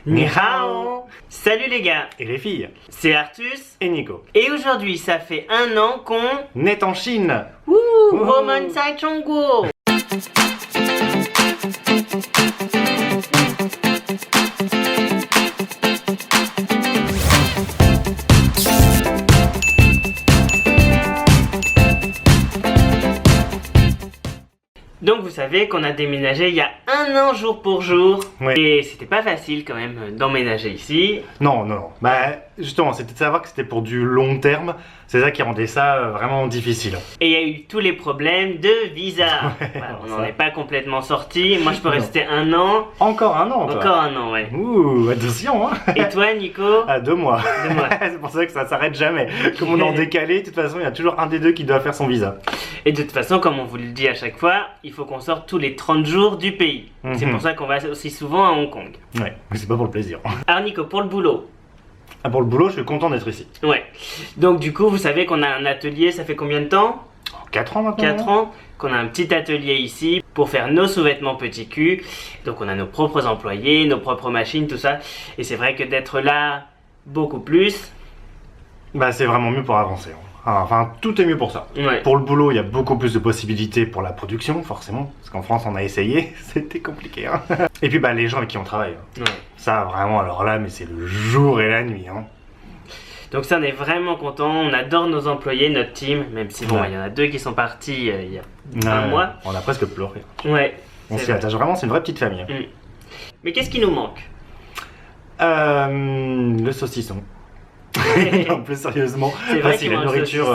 Ni hao. Salut les gars Et les filles. C'est Artus Et Nico. et aujourd'hui ça fait 1 an qu'on... Net en Chine. Wouh, Woman Sai Chongguo. Donc vous savez qu'on a déménagé il y a 1 an jour pour jour. Ouais. Et c'était pas facile quand même d'emménager ici. Non. Bah justement, c'était de savoir que c'était pour du long terme. C'est ça qui rendait ça vraiment difficile. Et il y a eu tous les problèmes de visa. Voilà, on n'en ça. est pas complètement sorti. Moi je peux Non. rester 1 an. Encore un an, toi. Encore 1 an, ouais. Ouh, attention, hein. Et toi Nico? À 2 mois. 2 mois. C'est pour ça que ça s'arrête jamais. Comme on est en décalé, de toute façon, il y a toujours un des deux qui doit faire son visa. Et de toute façon, comme on vous le dit à chaque fois, il faut qu'on sorte tous les 30 jours du pays. C'est Mhm. pour ça qu'on va aussi souvent à Hong Kong. Ouais, mais c'est pas pour le plaisir. Alors Nico, pour le boulot. Ah, pour le boulot, je suis content d'être ici. Ouais. Donc du coup, vous savez qu'on a un atelier, ça fait combien de temps? 4 ans maintenant. 4 ans qu'on a un petit atelier ici pour faire nos sous-vêtements petit cul. Donc on a nos propres employés, nos propres machines, tout ça. Et c'est vrai que d'être là beaucoup plus, Bah c'est vraiment mieux pour avancer. Enfin, tout est mieux pour ça. ouais. Pour le boulot, il y a beaucoup plus de possibilités pour la production, forcément. Parce qu'en France, on a essayé, c'était compliqué. Hein. Et puis, bah, les gens avec qui on travaille. Ouais. Ça, vraiment, alors là, mais c'est le jour et la nuit. Hein. Donc ça, on est vraiment content. On adore nos employés, notre team, même si bon, Ouais. il y en a 2 qui sont partis il y a un mois. On a presque pleuré. Ouais. On c'est s'y vrai. attache vraiment, c'est une vraie petite famille. Mais qu'est-ce qui nous manque? Le saucisson. Non, plus sérieusement. C'est vrai si que la nourriture.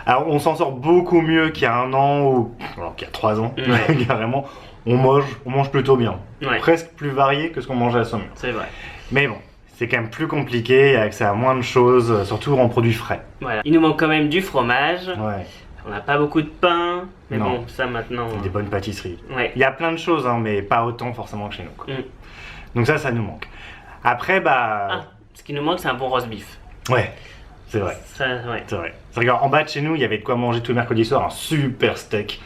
Alors, on s'en sort beaucoup mieux qu'il y a 1 an ou alors qu'il y a 3 ans. Ouais. Carrément. On mange plutôt bien. Ouais, Presque plus varié que ce qu'on mangeait à Saumur. c'est vrai. Mais bon, c'est quand même plus compliqué, il y a accès à moins de choses, surtout en produits frais. Voilà. Il nous manque quand même du fromage. Ouais, On n'a pas beaucoup de pain. Mais Non. bon, ça maintenant. des bonnes pâtisseries. Ouais. Il y a plein de choses, hein, mais pas autant forcément que chez nous. Quoi. Mm. Donc ça nous manque. Après, bah... Ah, ce qui nous manque, c'est un bon roast beef. Ouais, c'est vrai. Ça, ouais. C'est vrai. C'est vrai qu'en bas de chez nous, il y avait de quoi manger tous les mercredis soirs, un super steak.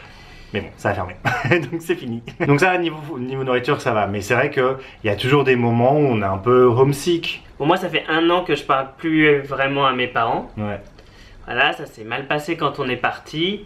Mais bon, ça a fermé. Donc c'est fini. Donc ça, niveau nourriture, ça va. Mais c'est vrai qu'il y a toujours des moments où on est un peu homesick. Bon, moi, ça fait 1 an que je parle plus vraiment à mes parents. Ouais. Voilà, ça s'est mal passé quand on est parti.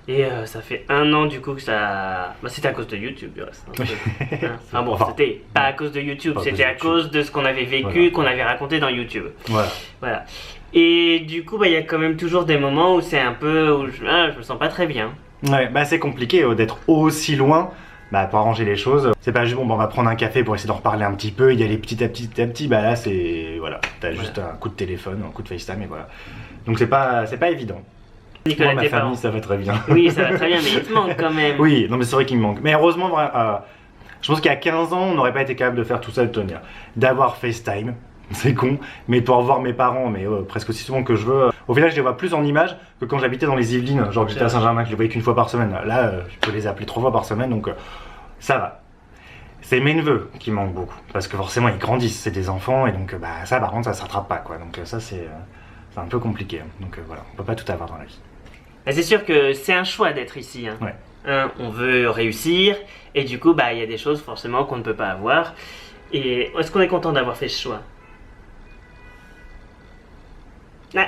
Et ça fait 1 an du coup que ça... Bah, c'était à cause de YouTube du reste. Hein. Enfin bon, Enfin, c'était pas à cause de YouTube, pas à cause c'était de à YouTube. cause de ce qu'on avait vécu, Voilà. qu'on avait raconté dans YouTube. Voilà. Voilà. Et du coup, bah, il y a quand même toujours des moments où c'est un peu... où je me sens pas très bien. Ouais, bah c'est compliqué d'être aussi loin. Bah pour arranger les choses, c'est pas juste bon, bah, on va prendre un café pour essayer d'en reparler un petit peu, y aller petit à petit, bah là c'est... Voilà, t'as juste un coup de téléphone, un coup de FaceTime et voilà. Donc c'est pas évident. Nicolas, Moi, ma tes famille, parents. ça va très bien. Oui, ça va très bien, mais il te manque quand même. Oui, non mais c'est vrai qu'il me manque. Mais heureusement, je pense qu'il y a 15 ans, on n'aurait pas été capable de faire tout ça et de tenir. D'avoir FaceTime, c'est con, mais de pouvoir voir mes parents, mais presque aussi souvent que je veux. Au final, je les vois plus en images que quand j'habitais dans les Yvelines, genre que j'étais à Saint-Germain, que je les voyais qu'une fois par semaine. Là, je peux les appeler 3 fois par semaine, donc ça va. C'est mes neveux qui manquent beaucoup, parce que forcément ils grandissent, c'est des enfants, et donc bah, ça par contre ça se rattrape pas, quoi. Donc ça c'est un peu compliqué. Donc voilà, on peut pas tout avoir dans la vie. Mais c'est sûr que c'est un choix d'être ici. Hein. Ouais. Hein, on veut réussir, et du coup, bah, il y a des choses forcément qu'on ne peut pas avoir. Et est-ce qu'on est content d'avoir fait ce choix? Ah,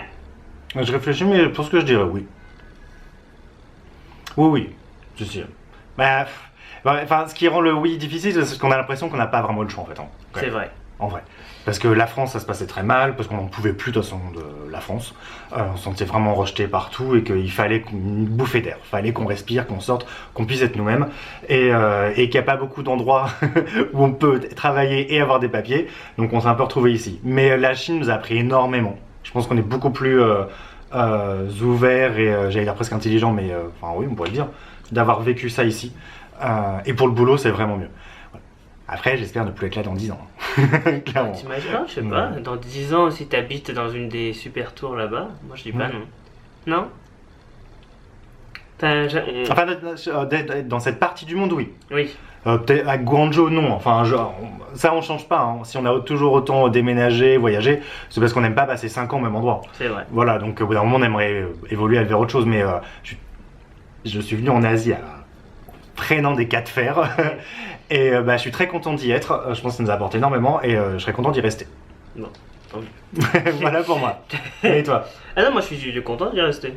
Je réfléchis, mais je pense que je dirais oui. Oui, je suis. Bah, enfin, ce qui rend le oui difficile, c'est qu'on a l'impression qu'on n'a pas vraiment le choix en fait. Hein. c'est vrai. En vrai. Parce que la France, ça se passait très mal, parce qu'on n'en pouvait plus de toute façon de la France. On se sentait vraiment rejeté partout et qu'il fallait une bouffée d'air. Il fallait qu'on respire, qu'on sorte, qu'on puisse être nous-mêmes. Et qu'il n'y a pas beaucoup d'endroits où on peut travailler et avoir des papiers. Donc on s'est un peu retrouvé ici. Mais la Chine nous a appris énormément. Je pense qu'on est beaucoup plus ouverts et j'allais dire presque intelligents, mais enfin oui, on pourrait le dire, d'avoir vécu ça ici. Et pour le boulot, c'est vraiment mieux. Après, j'espère ne plus être là dans 10 ans. Clairement. T'imagines, je sais pas, dans 10 ans, si t'habites dans une des super tours là-bas, moi je dis pas non. Non? Enfin, dans cette partie du monde, oui. Oui, Peut-être à Guangzhou, non. Enfin, ça, on change pas. Hein. Si on a toujours autant déménagé, voyagé, c'est parce qu'on n'aime pas passer 5 ans au même endroit. c'est vrai. Voilà, donc au bout d'un moment, on aimerait évoluer vers autre chose. Mais je suis venu en Asie à prenant des cas de fer. Et je suis très content d'y être. Je pense que ça nous a apporté énormément et je serais content d'y rester. Bon, tant mieux. Voilà pour moi. Et toi? Ah non, moi je suis content d'y rester.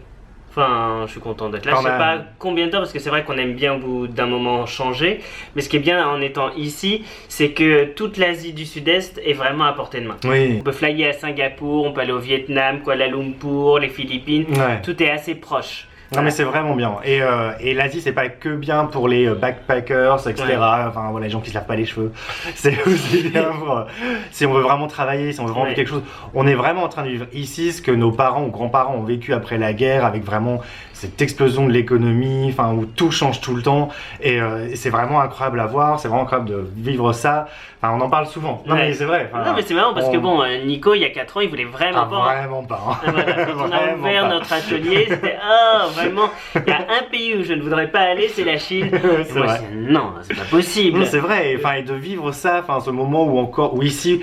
Enfin, je suis content d'être là. Quand Je sais même. pas combien de temps, parce que c'est vrai qu'on aime bien au bout d'un moment changer. Mais ce qui est bien en étant ici, c'est que toute l'Asie du Sud-Est est vraiment à portée de main. Oui. On peut flyer à Singapour, on peut aller au Vietnam, Kuala Lumpur, les Philippines. Ouais. Tout est assez proche. Non mais c'est vraiment bien. Et l'Asie c'est pas que bien pour les backpackers, etc. Ouais. Enfin voilà, les gens qui se lavent pas les cheveux. C'est aussi bien pour si on veut vraiment travailler, si on veut vraiment Ouais. vivre quelque chose. On est vraiment en train de vivre ici ce que nos parents ou grands-parents ont vécu après la guerre, avec vraiment cette explosion de l'économie, enfin où tout change tout le temps. Et c'est vraiment incroyable à voir. C'est vraiment incroyable de vivre ça. Enfin on en parle souvent. Non Ouais. mais c'est vrai. Enfin, Non mais c'est marrant parce que bon, Nico il y a 4 ans il voulait vraiment pas. vraiment pas. Hein. Voilà, quand on a Vraiment ouvert pas. notre atelier, c'était vraiment. Il y a un pays où je ne voudrais pas aller, c'est la Chine. Et C'est moi, vrai. je dis, non, c'est pas possible. Non, c'est vrai, et, enfin, et de vivre ça, enfin, ce moment où ici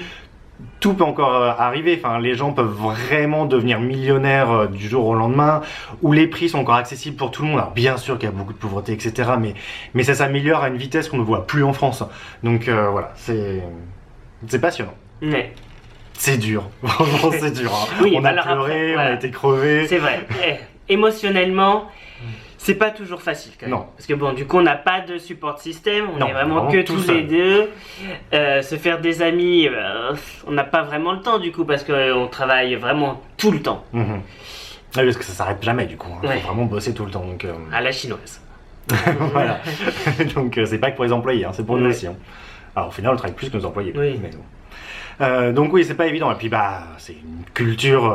tout peut encore arriver, enfin, les gens peuvent vraiment devenir millionnaires du jour au lendemain, où les prix sont encore accessibles pour tout le monde. Alors bien sûr qu'il y a beaucoup de pauvreté, etc., mais ça s'améliore à une vitesse qu'on ne voit plus en France. Donc voilà, c'est passionnant. Ouais, C'est dur, franchement c'est dur. Hein. Oui, on a alors pleuré, après, on voilà. a été crevés. c'est vrai. Émotionnellement, c'est pas toujours facile quand même. Non. Parce que bon, du coup, on n'a pas de support système, on Non, est vraiment vraiment que tout tous seul. les deux. Se faire des amis, on n'a pas vraiment le temps du coup, parce qu'on travaille vraiment tout le temps. Mhm. Oui, parce que ça s'arrête jamais du coup. Il Ouais. faut vraiment bosser tout le temps. Donc, À la chinoise. voilà. Donc c'est pas que pour les employés, hein, c'est pour nous Ouais. aussi. Hein. Alors au final on travaille plus que nos employés. Oui. Mais bon. Donc oui c'est pas évident. Et puis c'est une culture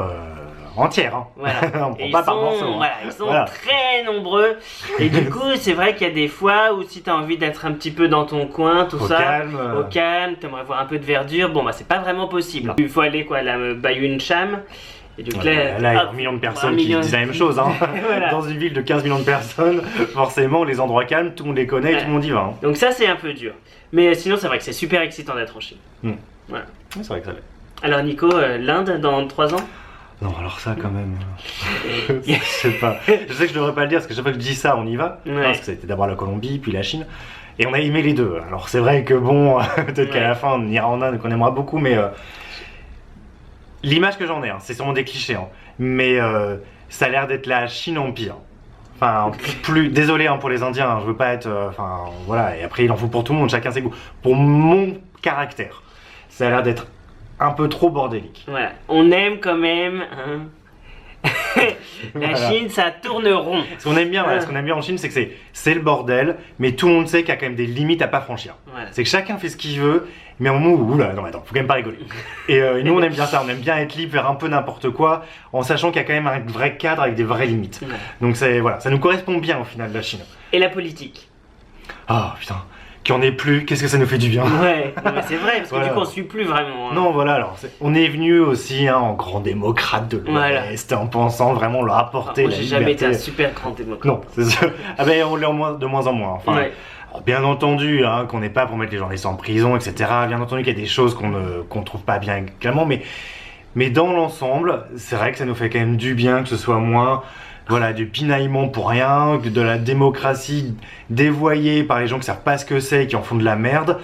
entière. Hein. Voilà. On Et prend pas par morceaux. Hein. voilà, ils sont Voilà. très nombreux. Et du coup, c'est vrai qu'il y a des fois où si tu as envie d'être un petit peu dans ton coin, tout Au ça, calme. au calme, t'aimerais voir un peu de verdure, bon bah c'est pas vraiment possible. Il faut aller quoi, à la Bayou Cham. Et du coup Là, il y a hop, un million de un personnes million- qui disent la même chose. Hein. Voilà. Dans une ville de 15 millions de personnes, forcément les endroits calmes, tout le monde les connaît et Ouais. tout le monde y va. Hein. Donc ça c'est un peu dur. Mais sinon c'est vrai que c'est super excitant d'être en Chine. Voilà. Oui, c'est vrai que ça l'est. Alors Nico, l'Inde dans 3 ans? Non, alors ça quand même. Je sais pas. Je sais que je devrais pas le dire parce que chaque fois que je dis ça, on y va. Ouais. Parce que ça a été d'abord la Colombie, puis la Chine. Et on a aimé les deux. Alors c'est vrai que bon, peut-être qu'à Ouais. la fin on ira en Inde, qu'on aimera beaucoup, mais l'image que j'en ai, hein, c'est sûrement des clichés, hein, mais ça a l'air d'être la Chine en pire. Enfin, plus désolé hein, pour les Indiens, hein, je veux pas être. Enfin, voilà, et après il en faut pour tout le monde, chacun ses goûts. Pour mon caractère, ça a l'air d'être un peu trop bordélique. Voilà. On aime quand même. Hein. La Voilà. Chine, ça tourne rond. Ce qu'on aime bien, voilà, Ouais. ce qu'on aime bien en Chine, c'est que c'est le bordel, mais tout le monde sait qu'il y a quand même des limites à pas franchir. Voilà. C'est que chacun fait ce qu'il veut, mais à un moment où, oula, non, attends, faut quand même pas rigoler. Et nous, on aime bien ça, on aime bien être libre, faire un peu n'importe quoi, en sachant qu'il y a quand même un vrai cadre avec des vraies limites. Voilà. Donc voilà, ça nous correspond bien au final, la Chine. Et la politique. Ah putain, qu'il n'y en ait plus, qu'est-ce que ça nous fait du bien. Ouais, non, mais c'est vrai, parce que Voilà. du coup on suit plus vraiment. Hein. Non, voilà, alors, on est venu aussi hein, en grand démocrate de l'Ouest, en pensant vraiment leur Enfin, apporter moi la j'ai jamais été liberté. un super grand démocrate. Non, c'est sûr. Ah ben, on l'est de moins en moins. Enfin, Ouais. alors, bien entendu, hein, qu'on n'est pas pour mettre les journalistes en prison, etc. Bien entendu qu'il y a des choses qu'on trouve pas bien également, mais dans l'ensemble, c'est vrai que ça nous fait quand même du bien que ce soit moins voilà, du pinaillement pour rien, que de la démocratie dévoyée par les gens qui savent pas ce que c'est et qui en font de la merde.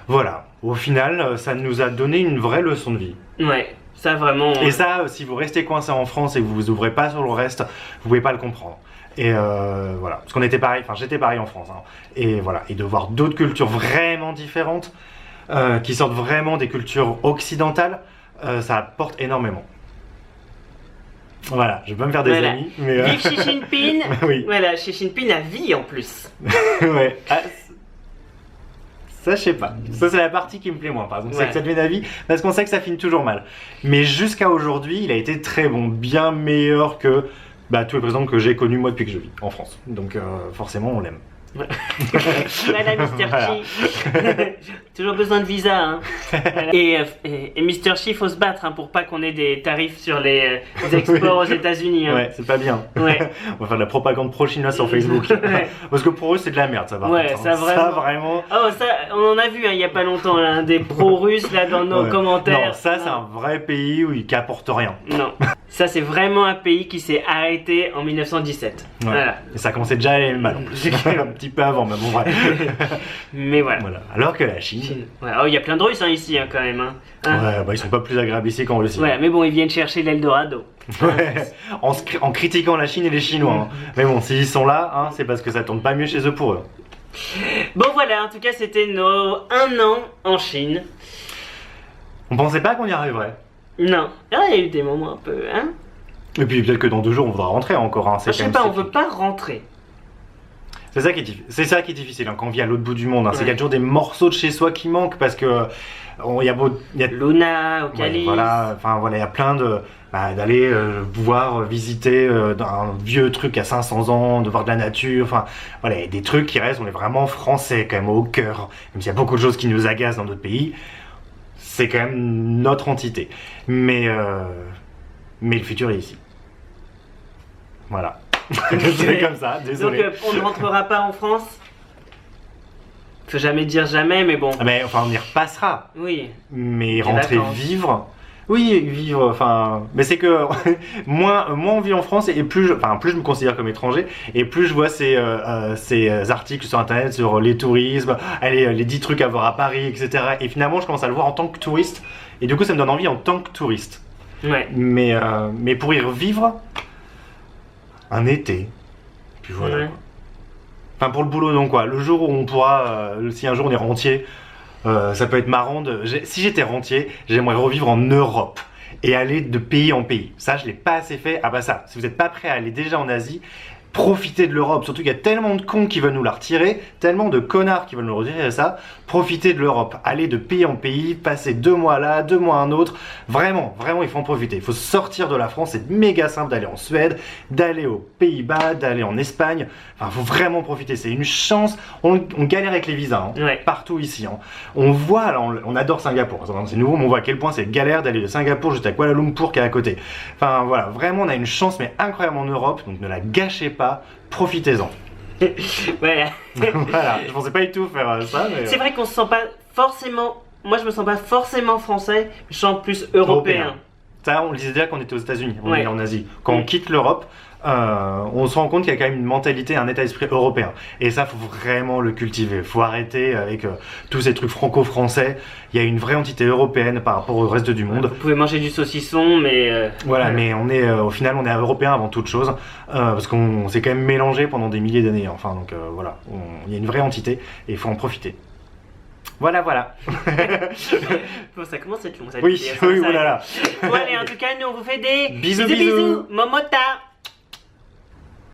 Voilà, au final, ça nous a donné une vraie leçon de vie. Ouais, ça vraiment. Et ça, si vous restez coincé en France et que vous vous ouvrez pas sur le reste, vous pouvez pas le comprendre. Et voilà, parce qu'on était pareil, enfin j'étais pareil en France, hein. Et voilà, et de voir d'autres cultures vraiment différentes, qui sortent vraiment des cultures occidentales, ça apporte énormément. Voilà, je vais pas me faire des Voilà. amis, mais Vive Xi Jinping. oui, Voilà, Xi Jinping a vie en plus. ouais. Ah, ça, je sais pas. Ça, c'est la partie qui me plaît moins, par exemple. C'est Ouais. que ça devient d'avis, parce qu'on sait que ça finit toujours mal. Mais jusqu'à aujourd'hui, il a été très bon, bien meilleur que tous les présidents que j'ai connus moi depuis que je vis en France. Donc, forcément, on l'aime. Voilà, Mr. Voilà. Xi. Toujours besoin de visa. Hein. Voilà. Et Mr. Xi, faut se battre hein, pour pas qu'on ait des tarifs sur les exports aux États-Unis. Hein. Ouais, c'est pas bien. Ouais. On va faire de la propagande pro-chinoise sur Facebook. Ouais. Parce que pour eux, c'est de la merde, ça va. Ouais, ça, vraiment. Oh, ça, on en a vu hein, il y a pas longtemps, hein, des pro-russes là dans nos Ouais. commentaires. Non, ça, c'est un vrai pays qui apporte rien. Non, Ça, c'est vraiment un pays qui s'est arrêté en 1917. Ouais. Voilà. Et ça commençait déjà à aller mal en plus. Un petit peu avant, mais bon, bref. Mais voilà. Voilà. Alors que la Chine. Ouais, oh, il y a plein de Russes ici quand même. Hein. Ouais, bah ils sont pas plus agréables ici qu'en Russie. Ouais, mais bon, ils viennent chercher l'Eldorado. Ouais, en critiquant la Chine et les Chinois. Hein. Mais bon, s'ils sont là, hein, c'est parce que ça tourne pas mieux chez eux pour eux. Bon voilà, en tout cas c'était nos 1 an en Chine. On pensait pas qu'on y arriverait. Non, ah, il y a eu des moments un peu, hein. Et puis peut-être que dans 2 jours on voudra rentrer encore. Hein. Je sais pas, on veut pas rentrer. C'est ça qui est difficile hein, quand on vit à l'autre bout du monde. Hein. C'est qu'il y a toujours des morceaux de chez soi qui manquent parce que il y a Luna, Ocalis. Ouais, voilà, enfin voilà, il y a plein de d'aller pouvoir visiter un vieux truc à 500 ans, de voir de la nature, enfin voilà, il y a des trucs qui restent, on est vraiment français quand même au cœur, même s'il y a beaucoup de choses qui nous agacent dans d'autres pays, c'est quand même notre entité. Mais le futur est ici. Voilà. C'est comme ça, désolé. Donc on ne rentrera pas en France. Faut jamais dire jamais, mais bon. Mais enfin on y repassera. Oui. Mais Des rentrer vacances. vivre. Oui, vivre, enfin, mais c'est que moins on vit en France et plus je me considère comme étranger et plus je vois ces articles sur internet sur les tourismes, allez, les 10 trucs à voir à Paris, etc. Et finalement, je commence à le voir en tant que touriste et du coup, ça me donne envie en tant que touriste. Ouais. Mais pour y revivre, un été, puis voilà. Ouais. Enfin, pour le boulot, non quoi. Le jour où on pourra, si un jour on est rentier. Ça peut être marrant si j'étais rentier, j'aimerais revivre en Europe et aller de pays en pays. Ça, je l'ai pas assez fait. Ah bah ça, si vous n'êtes pas prêt à aller déjà en Asie, profitez de l'Europe. Surtout qu'il y a tellement de cons qui veulent nous la retirer, tellement de connards qui veulent nous retirer ça. Profitez de l'Europe. Allez de pays en pays, passez 2 mois là, 2 mois un autre. Vraiment, vraiment, il faut en profiter. Il faut sortir de la France. C'est méga simple d'aller en Suède, d'aller aux Pays-Bas, d'aller en Espagne. Enfin, il faut vraiment profiter. C'est une chance. On galère avec les visas, hein, Ouais. partout ici. Hein. On voit, là, on adore Singapour. C'est nouveau, mais on voit à quel point c'est galère d'aller de Singapour jusqu'à Kuala Lumpur qui est à côté. Enfin, voilà, vraiment, on a une chance, mais incroyable en Europe. Donc, ne la gâchez pas. Profitez-en. Voilà. Voilà, je pensais pas du tout faire ça. Mais, C'est vrai qu'on se sent pas forcément. Moi, je me sens pas forcément français. Je sens plus européen. Ça, on le disait déjà quand on était aux États-Unis, on Ouais. est en Asie. Quand on quitte l'Europe, on se rend compte qu'il y a quand même une mentalité, un état d'esprit européen. Et ça, faut vraiment le cultiver. Faut arrêter avec tous ces trucs franco-français. Il y a une vraie entité européenne par rapport au reste du monde. Vous pouvez manger du saucisson, mais. Voilà, mais on est au final, on est européen avant toute chose, parce qu'on s'est quand même mélangé pendant des milliers d'années. Enfin, donc voilà, il y a une vraie entité et il faut en profiter. Voilà, voilà. Bon, ça commence à être long, ça. Oui, ça oui, s'arrête. voilà. Bon, allez, en tout cas, nous, on vous fait des Bisous, bisous. Momota.